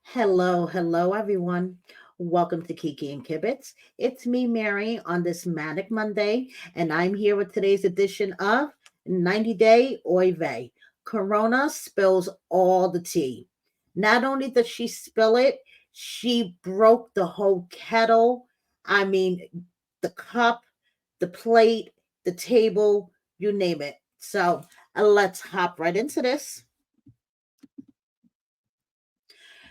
Hello, everyone. Welcome to Kiki and Kibitz. It's me, Mary, on this Manic Monday, and I'm here with today's edition of 90 Day Oy Vey. Corona spills all the tea. Not only does she spill it, she broke the whole kettle. I mean, the cup, the plate, the table, you name it. So let's hop right into this.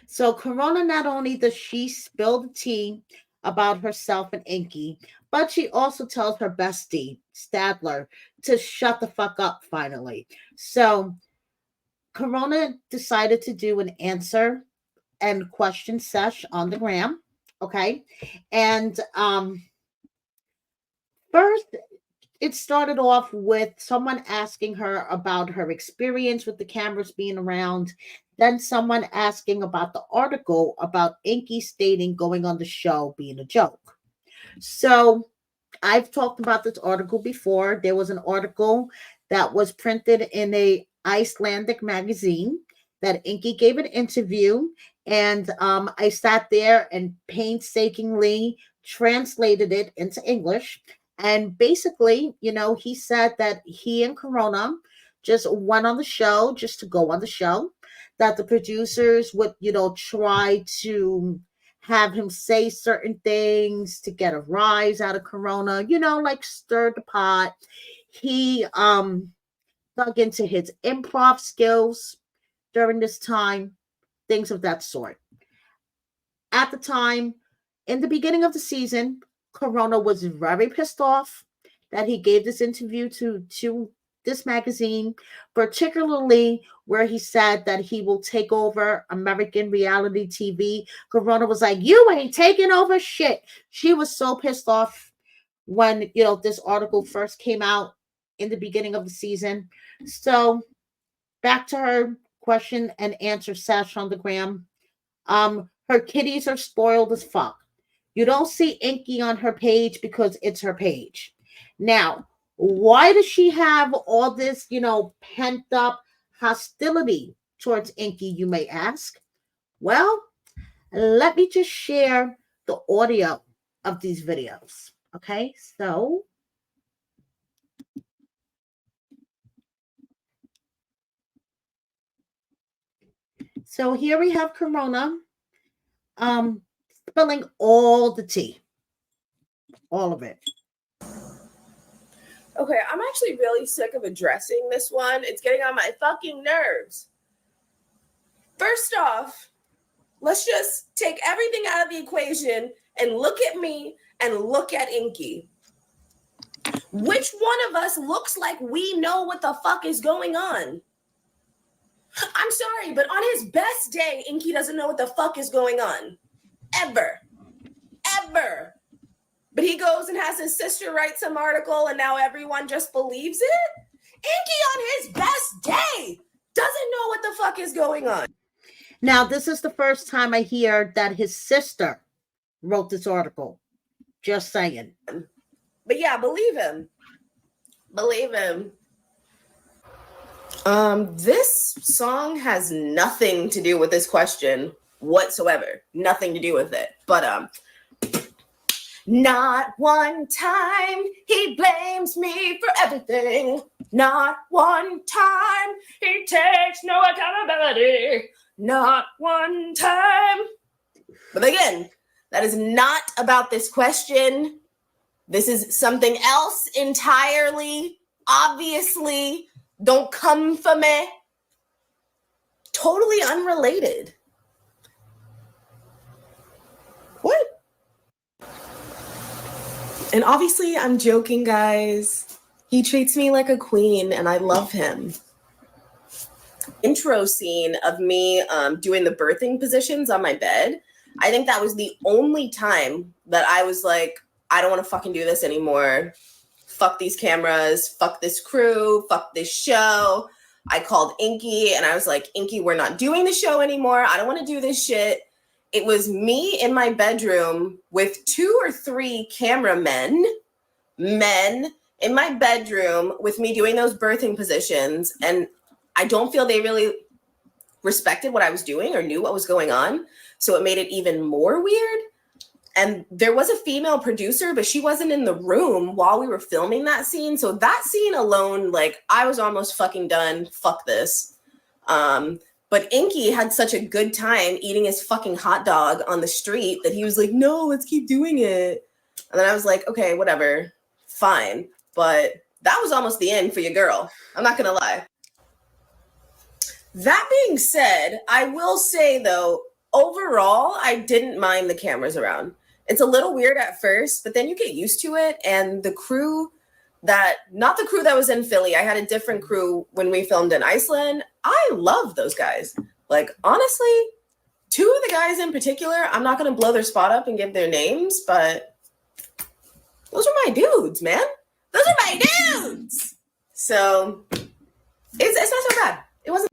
So Corona not only does she spill the tea about herself and Inky, but she also tells her bestie, Statler, to shut the fuck up finally. So Corona decided to do an answer and question sesh on the gram. Okay. And first it started off with someone asking her about her experience with the cameras being around. Then someone asking about the article about Inky stating going on the show being a joke. So I've talked about this article before. There was an article that was printed in a Icelandic magazine that Inky gave an interview, and I sat there and painstakingly translated it into English. And basically, he said that he and Corona just went on the show just to go on the show, that the producers would, try to have him say certain things to get a rise out of Corona, like stir the pot. He dug into his improv skills during this time, things of that sort. At the time, in the beginning of the season, Corona was very pissed off that he gave this interview to this magazine, particularly where he said that he will take over American reality TV. Corona was like, "You ain't taking over shit." She was so pissed off when, this article first came out in the beginning of the season. So back to her question and answer sesh on the gram. Her kitties are spoiled as fuck. You don't see Inky on her page because it's her page. Now, why does she have all this, pent up hostility towards Inky, you may ask? Well, let me just share the audio of these videos. Okay, so here we have Corona spilling all the tea. All of it. Okay, I'm actually really sick of addressing this one. It's getting on my fucking nerves. First off, let's just take everything out of the equation and look at me and look at Inky. Which one of us looks like we know what the fuck is going on? I'm sorry, but on his best day, Inky doesn't know what the fuck is going on. Ever. But he goes and has his sister write some article and now everyone just believes it? Inky on his best day doesn't know what the fuck is going on. Now, this is the first time I hear that his sister wrote this article. Just saying. But yeah, believe him. This song has nothing to do with this question whatsoever. Nothing to do with it. But not one time he blames me for everything. Not one time he takes no accountability. Not one time. But again, that is not about this question. This is something else entirely. Obviously, don't come for me. Totally unrelated. What? And obviously, I'm joking, guys. He treats me like a queen, and I love him. Intro scene of me doing the birthing positions on my bed. I think that was the only time that I was like, I don't want to fucking do this anymore. Fuck these cameras. Fuck this crew. Fuck this show. I called Inky, and I was like, Inky, we're not doing the show anymore. I don't want to do this shit. It was me in my bedroom with 2 or 3 cameramen, men in my bedroom with me doing those birthing positions. And I don't feel they really respected what I was doing or knew what was going on. So it made it even more weird. And there was a female producer, but she wasn't in the room while we were filming that scene. So that scene alone, like, I was almost fucking done. Fuck this. But Inky had such a good time eating his fucking hot dog on the street that he was like, no, let's keep doing it. And then I was like, okay, whatever, fine. But that was almost the end for your girl. I'm not gonna lie. That being said, I will say though, overall, I didn't mind the cameras around. It's a little weird at first, but then you get used to it. And the crew not the crew that was in Philly, I had a different crew when we filmed in Iceland. I love those guys. Like, honestly, two of the guys in particular, I'm not going to blow their spot up and give their names, but those are my dudes, man. Those are my dudes. So it's not so bad. It wasn't.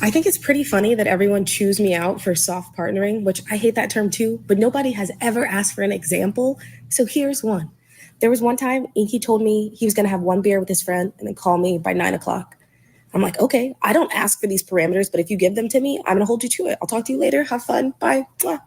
I think it's pretty funny that everyone chews me out for soft partnering, which I hate that term too, but nobody has ever asked for an example. So here's one. There was one time Inky told me he was going to have one beer with his friend and then call me by 9:00. I'm like, okay, I don't ask for these parameters, but if you give them to me, I'm going to hold you to it. I'll talk to you later. Have fun. Bye. Mwah.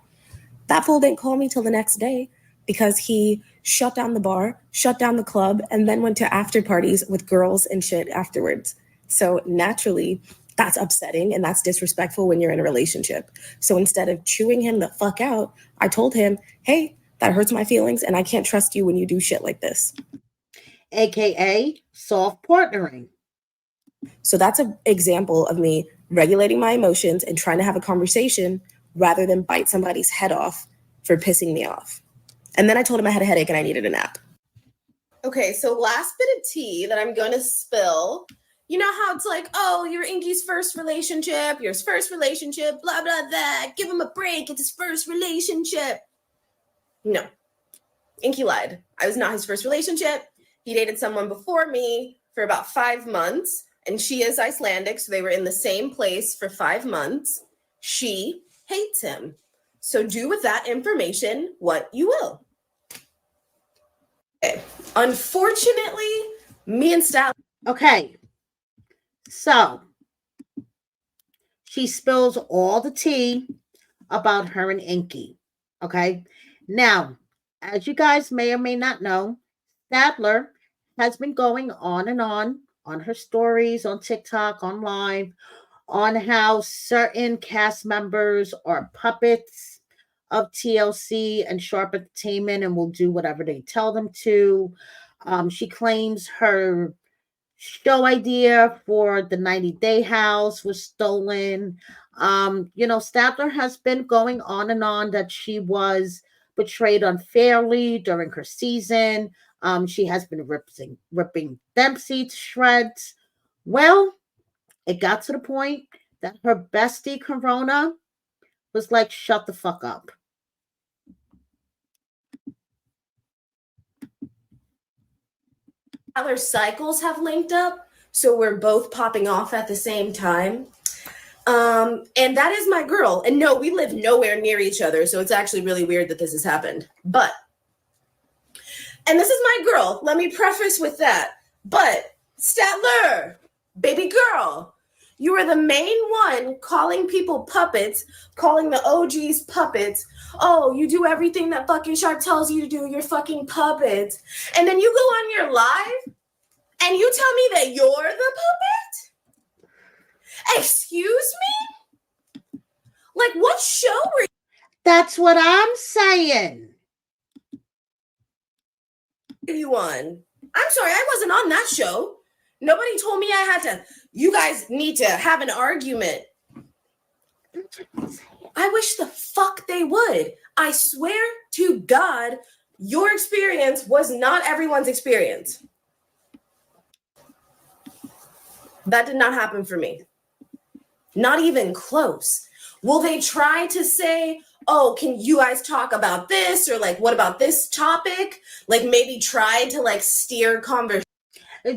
That fool didn't call me till the next day because he shut down the bar, shut down the club, and then went to after parties with girls and shit afterwards. So naturally, that's upsetting and that's disrespectful when you're in a relationship. So instead of chewing him the fuck out, I told him, hey, that hurts my feelings and I can't trust you when you do shit like this. AKA soft partnering. So that's an example of me regulating my emotions and trying to have a conversation rather than bite somebody's head off for pissing me off. And then I told him I had a headache and I needed a nap. Okay, so last bit of tea that I'm going to spill. You know how it's like, oh, you're Inky's first relationship, blah, blah, blah. Give him a break. It's his first relationship. No. Inky lied. I was not his first relationship. He dated someone before me for about 5 months, and she is Icelandic, so they were in the same place for 5 months. She hates him. So do with that information what you will. Okay. Unfortunately, me and Statlers. Okay. So she spills all the tea about her and Inky. Okay. Now, as you guys may or may not know, Statler has been going on and on her stories, on TikTok, on live, on how certain cast members are puppets of TLC and Sharp Entertainment and will do whatever they tell them to. She claims her show idea for the 90-Day House was stolen. Statler has been going on and on that she was portrayed unfairly during her season. She has been ripping Dempsey to shreds. Well, it got to the point that her bestie Corona was like, shut the fuck up. Our cycles have linked up, so we're both popping off at the same time. And that is my girl. And no, we live nowhere near each other, so it's actually really weird that this has happened. And this is my girl. Let me preface with that. But Statler, baby girl, you are the main one calling people puppets, calling the OGs puppets. Oh, you do everything that fucking Sharp tells you to do. You're fucking puppets. And then you go on your live and you tell me that you're the puppet? Excuse me? Like, what show were you? That's what I'm saying. You on? I'm sorry, I wasn't on that show. Nobody told me I had to. You guys need to have an argument. I wish the fuck they would. I swear to God, your experience was not everyone's experience. That did not happen for me. Not even close. Will they try to say, oh, can you guys talk about this? Or like, what about this topic? Like maybe try to like steer conversation.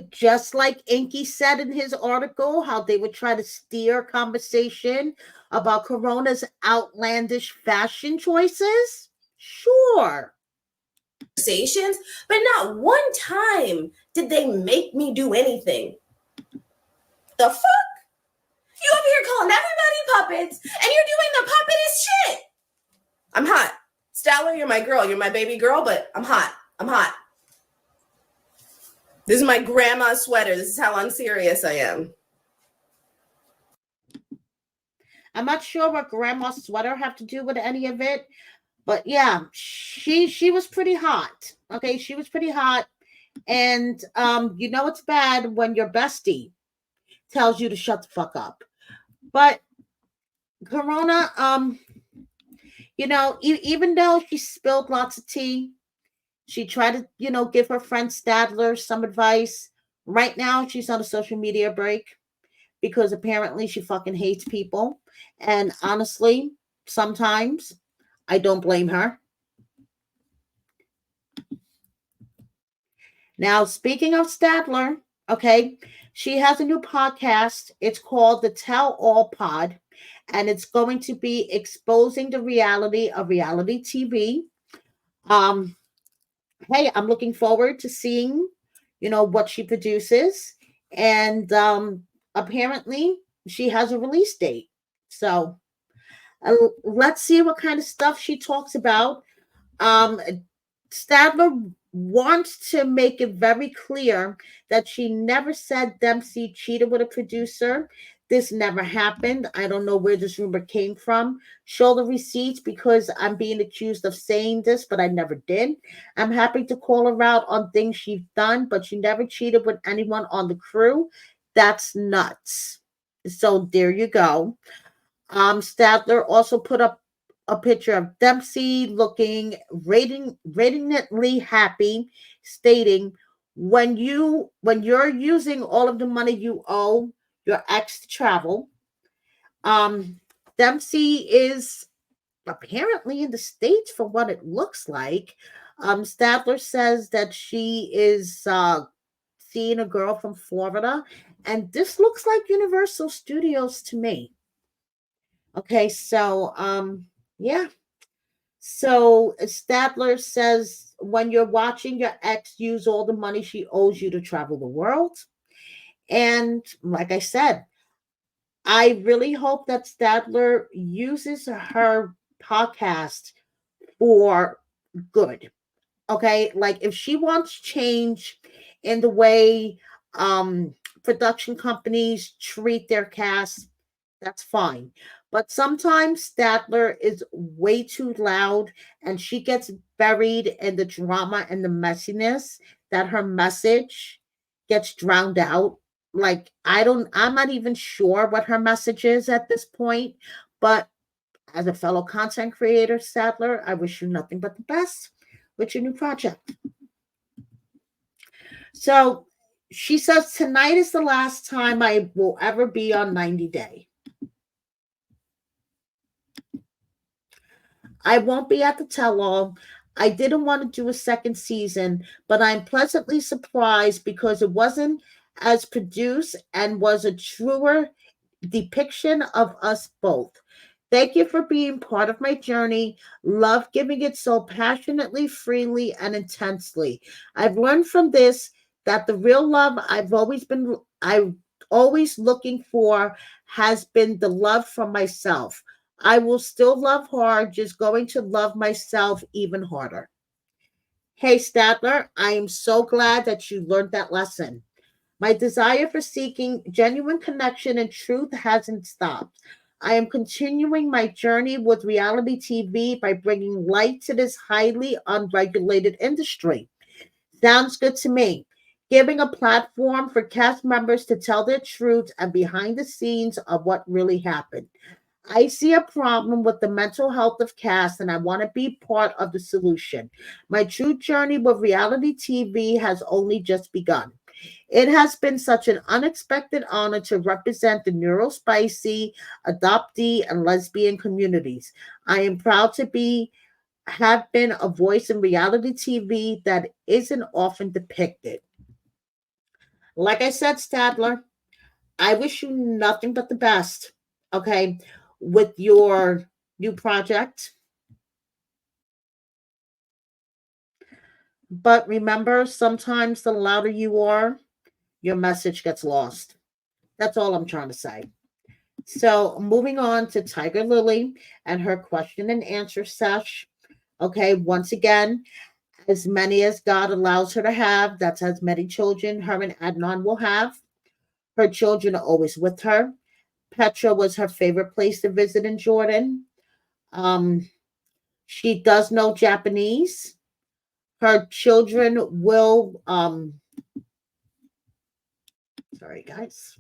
Just like Inky said in his article, how they would try to steer conversation about Corona's outlandish fashion choices. Sure. Conversations, but not one time did they make me do anything. The fuck? You over here calling everybody puppets, and you're doing the puppetest shit. I'm hot. Statler, you're my girl. You're my baby girl, but I'm hot. I'm hot. This is my grandma's sweater. This is how unserious I am. I'm not sure what grandma's sweater have to do with any of it, but yeah, she was pretty hot. Okay, she was pretty hot. And you know it's bad when your bestie tells you to shut the fuck up. But Corona, you know, even though she spilled lots of tea, she tried to, you know, give her friend Statler some advice. Right now, she's on a social media break because apparently she fucking hates people. And honestly, sometimes I don't blame her. Now, speaking of Statler, okay, she has a new podcast. It's called the Tell All Pod, and it's going to be exposing the reality of reality TV. Um, hey, I'm looking forward to seeing, you know, what she produces. And apparently she has a release date. So let's see what kind of stuff she talks about. Um, Stadler wants to make it very clear that she never said Dempsey cheated with a producer. This never happened. I don't know where this rumor came from. Show the receipts because I'm being accused of saying this, but I never did. I'm happy to call her out on things she's done, but she never cheated with anyone on the crew. That's nuts. So there you go. Statler also put up a picture of Dempsey looking radiantly happy, stating, when you're using all of the money you owe your ex to travel, um, Dempsey is apparently in the States for what it looks like. Statler says that she is seeing a girl from Florida, and this looks like Universal Studios to me. Okay, so yeah. So Statler says when you're watching your ex use all the money she owes you to travel the world. And like I said, I really hope that Statler uses her podcast for good. Okay, like if she wants change in the way production companies treat their cast, that's fine. But sometimes Statler is way too loud and she gets buried in the drama and the messiness that her message gets drowned out. Like I'm not even sure what her message is at this point, but as a fellow content creator, Statler, I wish you nothing but the best with your new project. So she says tonight is the last time I will ever be on 90 Day. I won't be at the tell all. I didn't want to do a second season, but I'm pleasantly surprised because it wasn't as produced and was a truer depiction of us both. Thank you for being part of my journey. Love giving it so passionately, freely, and intensely. I've learned from this that the real love I'm always looking for has been the love from myself. I will still love hard, just going to love myself even harder. Hey, Statler, I am so glad that you learned that lesson. My desire for seeking genuine connection and truth hasn't stopped. I am continuing my journey with reality TV by bringing light to this highly unregulated industry. Sounds good to me. Giving a platform for cast members to tell their truth and behind the scenes of what really happened. I see a problem with the mental health of cast, and I want to be part of the solution. My true journey with reality TV has only just begun. It has been such an unexpected honor to represent the neurospicy, adoptee, and lesbian communities. I am proud to have been a voice in reality TV that isn't often depicted. Like I said, Stadler, I wish you nothing but the best, okay, with your new project. But remember, sometimes the louder you are, your message gets lost. That's all I'm trying to say. So moving on to Tiger Lily and her question and answer sesh. Okay, once again, as many as God allows her to have, that's as many children her and Adnan will have. Her children are always with her. Petra was her favorite place to visit in Jordan. Um, she does know Japanese. Her children will, sorry guys.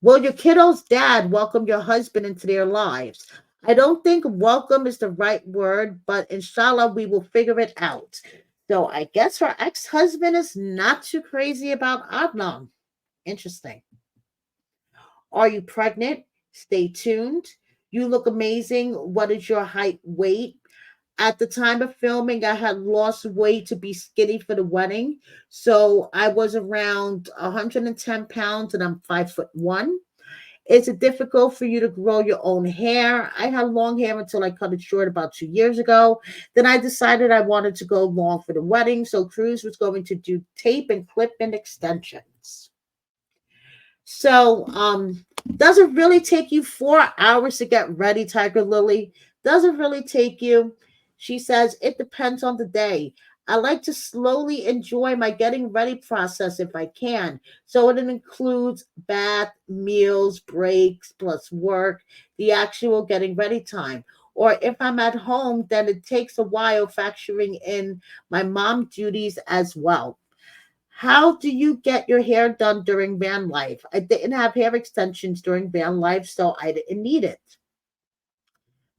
Will your kiddo's dad welcome your husband into their lives? I don't think welcome is the right word, but inshallah, we will figure it out. So I guess her ex husband is not too crazy about Adnan. Interesting. Are you pregnant? Stay tuned. You look amazing. What is your height, weight? At the time of filming, I had lost weight to be skinny for the wedding. So I was around 110 pounds and I'm 5'1". Is it difficult for you to grow your own hair? I had long hair until I cut it short about 2 years ago. Then I decided I wanted to go long for the wedding. So Cruz was going to do tape and clip and extensions. So, does it really take you 4 hours to get ready, Tiger Lily? Does it really take you? She says, it depends on the day. I like to slowly enjoy my getting ready process if I can. So it includes bath, meals, breaks, plus work, the actual getting ready time. Or if I'm at home, then it takes a while factoring in my mom duties as well. How do you get your hair done during van life? I didn't have hair extensions during van life, so I didn't need it.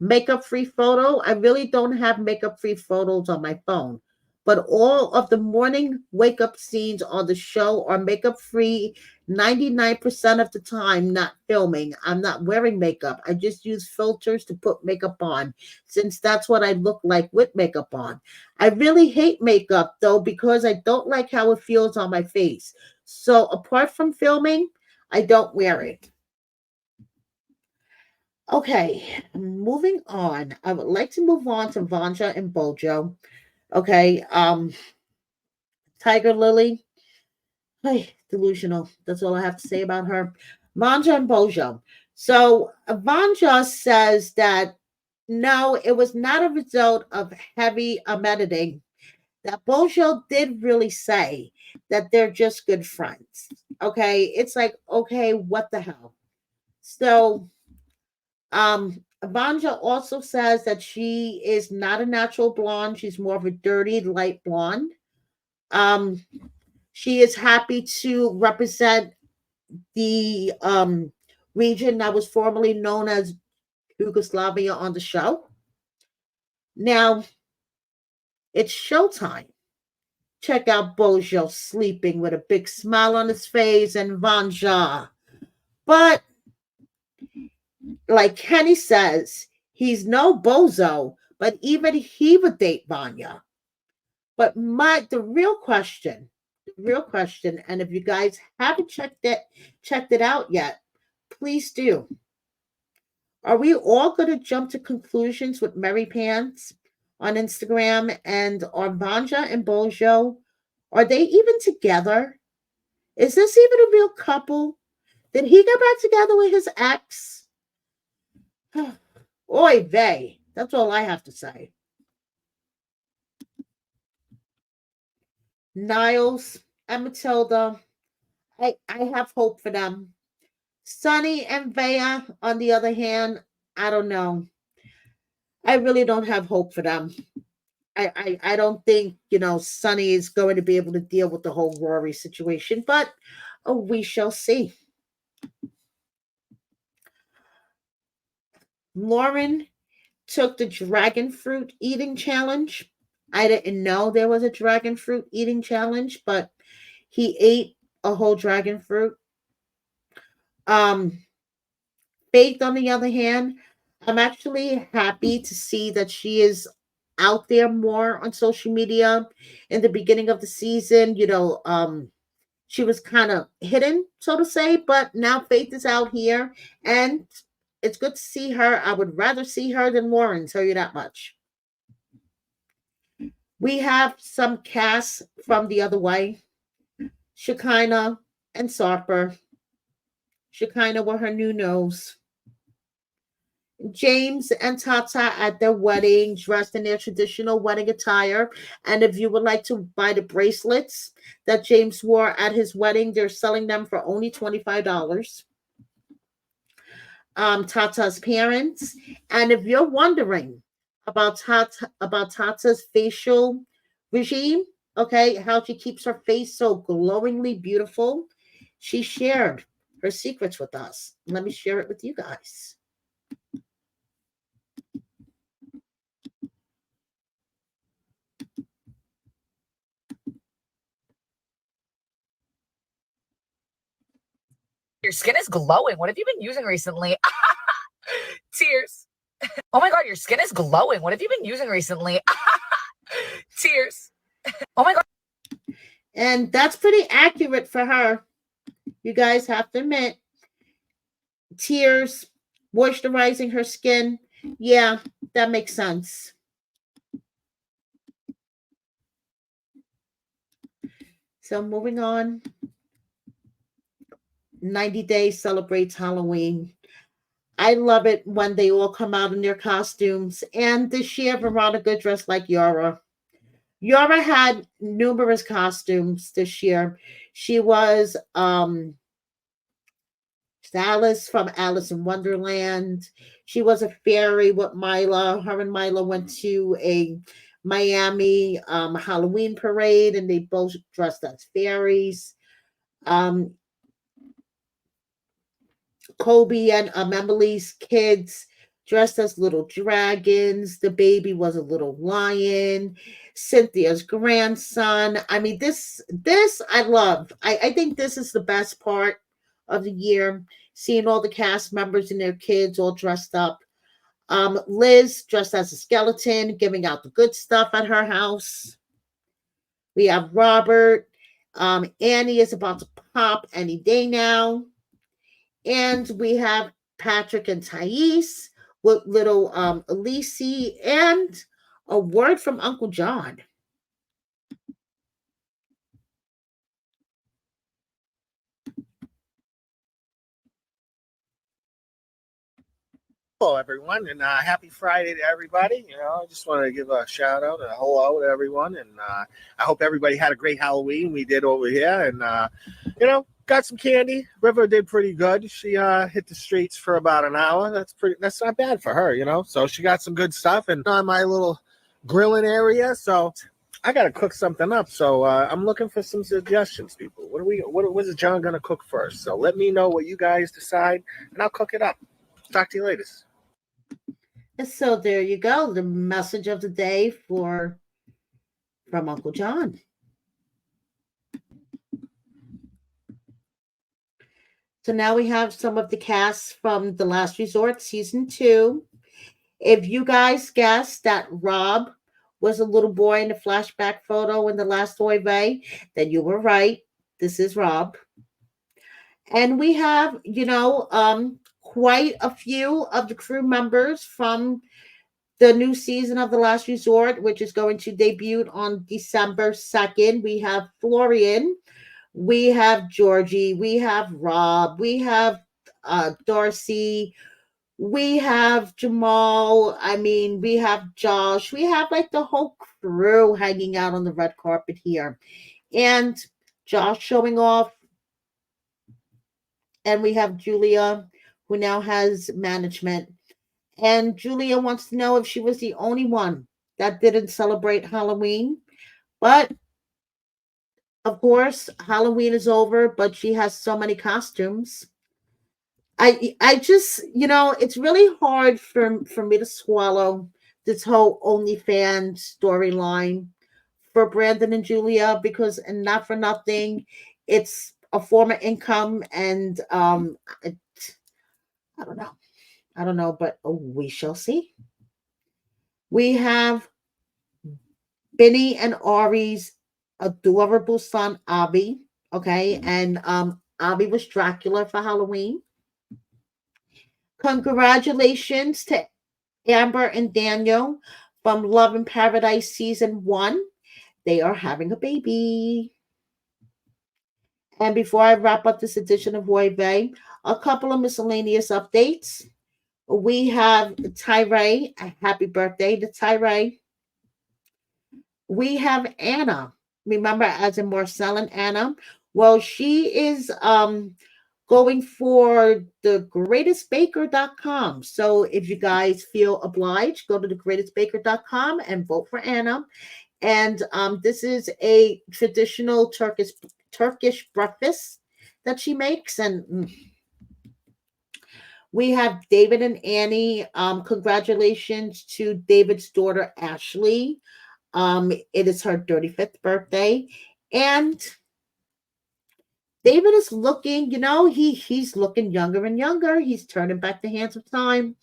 Makeup free photo. I really don't have makeup free photos on my phone, but all of the morning wake up scenes on the show are makeup free 99% of the time, not filming. I'm not wearing makeup. I just use filters to put makeup on since that's what I look like with makeup on. I really hate makeup though because I don't like how it feels on my face. So apart from filming, I don't wear it. Okay, moving on. I would like to move on to Vanja and Bojo. Okay, Tiger Lily. Hey, delusional. That's all I have to say about her. Vanja and Bojo. So Vanja says that no, it was not a result of heavy editing. That Bojo did really say that they're just good friends. Okay, it's like, okay, what the hell? So Vanja also says that she is not a natural blonde. She's more of a dirty light blonde. Um, she is happy to represent the region that was formerly known as Yugoslavia on the show. Now it's showtime. Check out Bojo sleeping with a big smile on his face and Vanja. But like Kenny says, he's no bozo, but even he would date Vanya. But the real question, and if you guys haven't checked it out yet, please do. Are we all going to jump to conclusions with Mary Pants on Instagram and are Vanja and Bojo? Are they even together? Is this even a real couple? Did he get back together with his ex? Oy vey. That's all I have to say. Niles and Matilda, I have hope for them. Sunny and Vea, on the other hand, I don't know. I really don't have hope for them. I don't think, Sunny is going to be able to deal with the whole Rory situation, but we shall see. Lauren took the dragon fruit eating challenge. I didn't know there was a dragon fruit eating challenge, but he ate a whole dragon fruit. Um, Faith, on the other hand, I'm actually happy to see that she is out there more on social media. In the beginning of the season, she was kind of hidden, so to say, but now Faith is out here and it's good to see her. I would rather see her than Lauren, tell you that much. We have some casts from the other way, Shekinah and Sarper. Shekinah with her new nose. James and Tata at their wedding, dressed in their traditional wedding attire. And if you would like to buy the bracelets that James wore at his wedding, they're selling them for only $25. Tata's parents. And if you're wondering about Tata's facial regime, okay, how she keeps her face so glowingly beautiful, she shared her secrets with us. Let me share it with you guys. Your skin is glowing. What have you been using recently? Tears. Oh my God, your skin is glowing. What have you been using recently? Tears. Oh my God. And that's pretty accurate for her. You guys have to admit. Tears, moisturizing her skin. Yeah, that makes sense. So moving on. 90 Days celebrates Halloween. I love it when they all come out in their costumes. And this year, Veronica dressed like Yara. Yara had numerous costumes this year. She was Alice from Alice in Wonderland. She was a fairy with Mila. Her and Mila went to a Miami Halloween parade, and they both dressed as fairies. Um, Kobe and Emily's kids dressed as little dragons. The baby was a little lion. Cynthia's grandson. I mean, this I love. I think this is the best part of the year, seeing all the cast members and their kids all dressed up. Liz dressed as a skeleton, giving out the good stuff at her house. We have Robert. Annie is about to pop any day now. And we have Patrick and Thais with little Elise and a word from Uncle John. Hello, everyone, and happy Friday to everybody. I just want to give a shout out and a hello to everyone, and I hope everybody had a great Halloween. We did over here, and got some candy. River did pretty good. She hit the streets for about an hour. That's not bad for her, So she got some good stuff, and on my little grilling area, so I got to cook something up. So I'm looking for some suggestions, people. What is John gonna cook first? So let me know what you guys decide, and I'll cook it up. Talk to you later. So there you go, the message of the day from Uncle John. So now we have some of the casts from The Last Resort season 2. If you guys guessed that Rob was a little boy in the flashback photo in The Last Oy Vey, then you were right. This is Rob. And we have, quite a few of the crew members from the new season of The Last Resort, which is going to debut on December 2nd. We have Florian, we have Georgie, we have Rob, we have Darcy, we have Jamal, we have Josh, we have like the whole crew hanging out on the red carpet here. And Josh showing off. And we have Julia, who now has management. And Julia wants to know if she was the only one that didn't celebrate Halloween. But of course, Halloween is over, but she has so many costumes. I just, it's really hard for me to swallow this whole OnlyFans storyline for Brandon and Julia, because, and not for nothing, it's a form of income, and I don't know, but we shall see. We have Benny and Ari's adorable son, Avi. Okay. And Avi was Dracula for Halloween. Congratulations to Amber and Daniel from Love in Paradise season 1. They are having a baby. And before I wrap up this edition of Oy Vey, A couple of miscellaneous updates. We have Tyree. Happy birthday to Tyree. We have Anna. Remember, as in Marcel and Anna. Well, she is going for the greatestbaker.com. So if you guys feel obliged, go to the greatestbaker.com and vote for Anna. And this is a traditional Turkish breakfast that she makes. And we have David and Annie. Congratulations to David's daughter, Ashley. It is her 35th birthday. And David is looking, he's looking younger and younger. He's turning back the hands of time.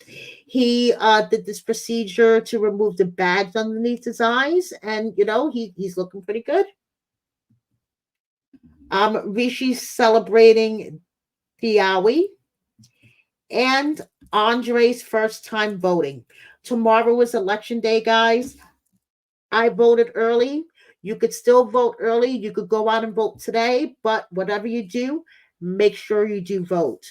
He did this procedure to remove the bags underneath his eyes, and he's looking pretty good. Rishi's celebrating Piawi, and Andre's first time voting. Tomorrow is election day, guys. I voted early. You could still vote early. You could go out and vote today, but whatever you do, make sure you do vote.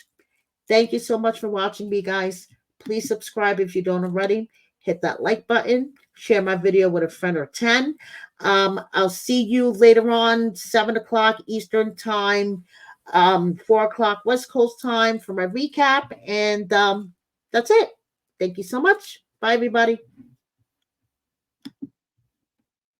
Thank you so much for watching me, guys. Please subscribe if you don't already. Hit that like button. Share my video with a friend or 10. I'll see you later on, 7 o'clock Eastern time, 4 o'clock West Coast time for my recap. And that's it. Thank you so much. Bye, everybody.